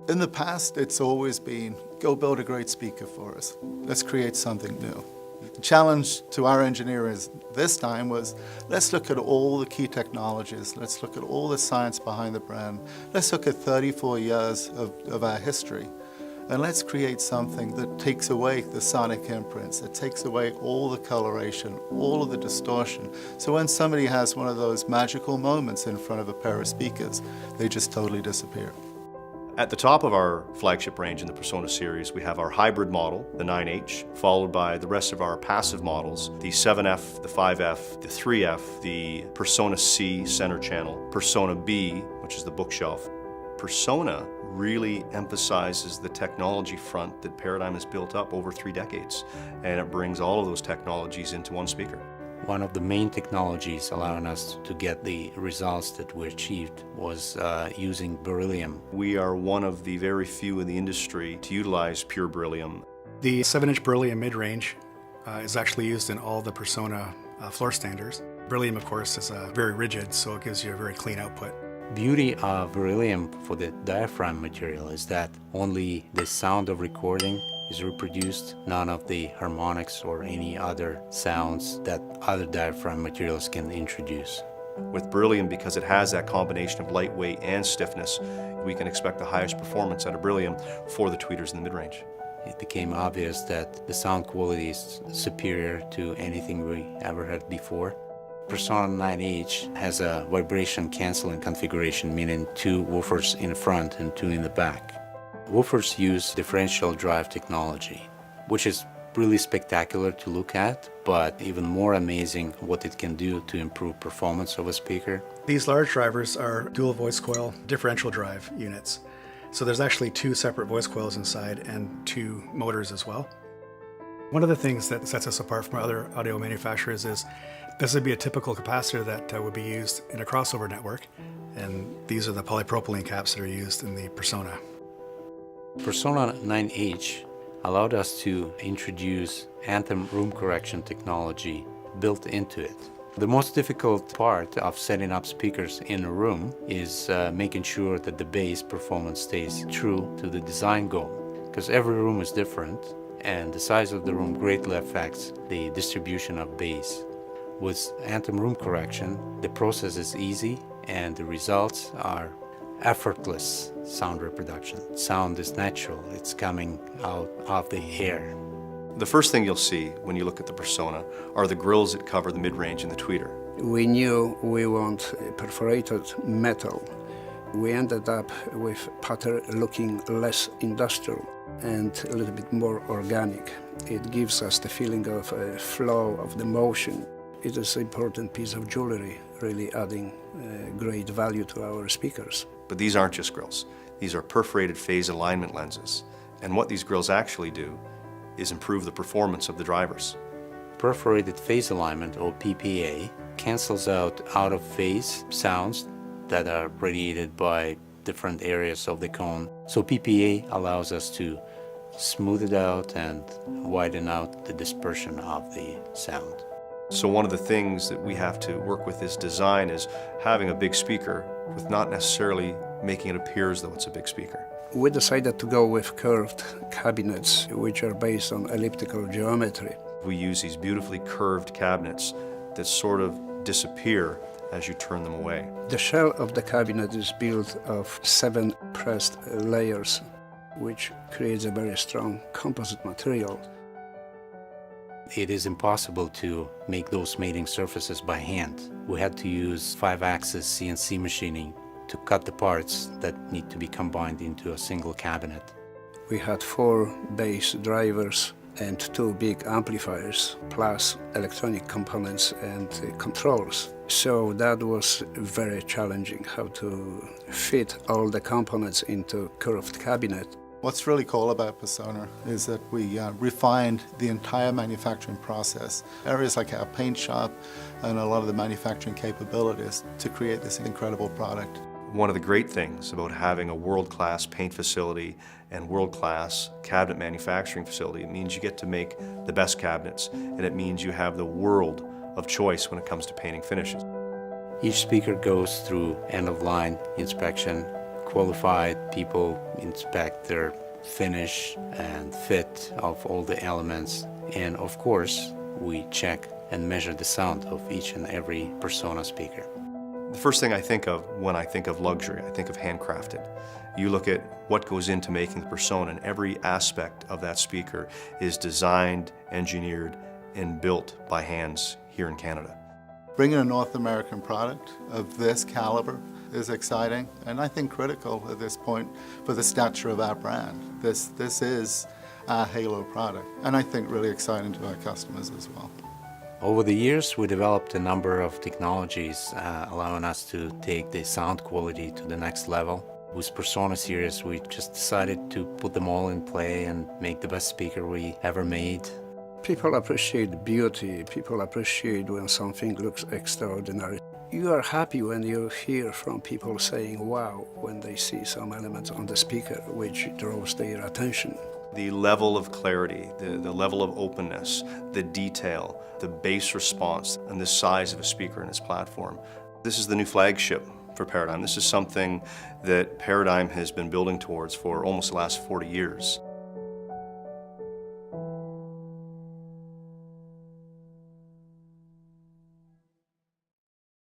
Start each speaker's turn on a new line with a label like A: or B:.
A: In the past, it's always been, go build a great speaker for us. Let's create something new. The challenge to our engineers this time was, let's look at all the key technologies. Let's look at all the science behind the brand. Let's look at 34 years of our history. And let's create something that takes away the sonic imprints, that takes away all the coloration, all of the distortion. So when somebody has one of those magical moments in front of a pair of speakers, they just totally disappear.
B: At the top of our flagship range in the Persona series, we have our hybrid model, the 9H, followed by the rest of our passive models, the 7F, the 5F, the 3F, the Persona C center channel, Persona B, which is the bookshelf. Persona really emphasizes the technology front that Paradigm has built up over 3 decades, and it brings all of those technologies into one speaker.
C: One of the main technologies allowing us to get the results that we achieved was using beryllium.
B: We are one of the very few in the industry to utilize pure beryllium.
D: The 7-inch beryllium mid-range is actually used in all the Persona floor standards. Beryllium, of course, is very rigid, so it gives you a very clean output.
C: Beauty of beryllium for the diaphragm material is that only the sound of recording is reproduced, none of the harmonics or any other sounds that other diaphragm materials can introduce.
B: With beryllium, because it has that combination of lightweight and stiffness, we can expect the highest performance out of beryllium for the tweeters in the mid-range.
C: It became obvious that the sound quality is superior to anything we ever had before. Persona 9H has a vibration canceling configuration, meaning 2 woofers in front and 2 in the back. Woofers use differential drive technology, which is really spectacular to look at, but even more amazing what it can do to improve performance of a speaker.
D: These large drivers are dual voice coil differential drive units. So there's actually 2 separate voice coils inside and 2 motors as well. One of the things that sets us apart from other audio manufacturers is this would be a typical capacitor that would be used in a crossover network, and these are the polypropylene caps that are used in the Persona.
C: Persona 9H allowed us to introduce anthem room correction technology built into it. The most difficult part of setting up speakers in a room is making sure that the bass performance stays true to the design goal, because every room is different and the size of the room greatly affects the distribution of bass. With anthem room correction, the process is easy and the results are effortless sound reproduction. Sound is natural, it's coming out of the air.
B: The first thing you'll see when you look at the Persona are the grills that cover the mid-range and the tweeter.
E: We knew we want perforated metal. We ended up with pattern looking less industrial and a little bit more organic. It gives us the feeling of a flow of the motion. It is an important piece of jewelry, really adding great value to our speakers.
B: But these aren't just grills. These are perforated phase alignment lenses. And what these grills actually do is improve the performance of the drivers.
C: Perforated phase alignment, or PPA, cancels out out-of-phase sounds that are radiated by different areas of the cone. So PPA allows us to smooth it out and widen out the dispersion of the sound.
B: So one of the things that we have to work with this design is having a big speaker with not necessarily making it appear as though it's a big speaker.
E: We decided to go with curved cabinets, which are based on elliptical geometry.
B: We use these beautifully curved cabinets that sort of disappear as you turn them away.
E: The shell of the cabinet is built of 7 pressed layers, which creates a very strong composite material.
C: It is impossible to make those mating surfaces by hand. We had to use 5-axis CNC machining to cut the parts that need to be combined into a single cabinet.
E: We had 4 bass drivers and 2 big amplifiers, plus electronic components and controls. So that was very challenging, how to fit all the components into curved cabinet.
A: What's really cool about Persona is that we refined the entire manufacturing process. Areas like our paint shop and a lot of the manufacturing capabilities to create this incredible product.
B: One of the great things about having a world-class paint facility and world-class cabinet manufacturing facility, it means you get to make the best cabinets, and it means you have the world of choice when it comes to painting finishes.
C: Each speaker goes through end-of-line inspection, qualified people inspect their finish and fit of all the elements. And of course, we check and measure the sound of each and every Persona speaker.
B: The first thing I think of when I think of luxury, I think of handcrafted. You look at what goes into making the Persona, and every aspect of that speaker is designed, engineered, and built by hands here in Canada.
A: Bringing a North American product of this caliber is exciting and I think critical at this point for the stature of our brand. This is our halo product, and I think really exciting to our customers as well.
C: Over the years, we developed a number of technologies allowing us to take the sound quality to the next level. With Persona series, we just decided to put them all in play and make the best speaker we ever made.
E: People appreciate beauty. People appreciate when something looks extraordinary. You are happy when you hear from people saying wow when they see some elements on the speaker which draws their attention.
B: The level of clarity, the level of openness, the detail, the bass response, and the size of a speaker in its platform. This is the new flagship for Paradigm. This is something that Paradigm has been building towards for almost the last 40 years.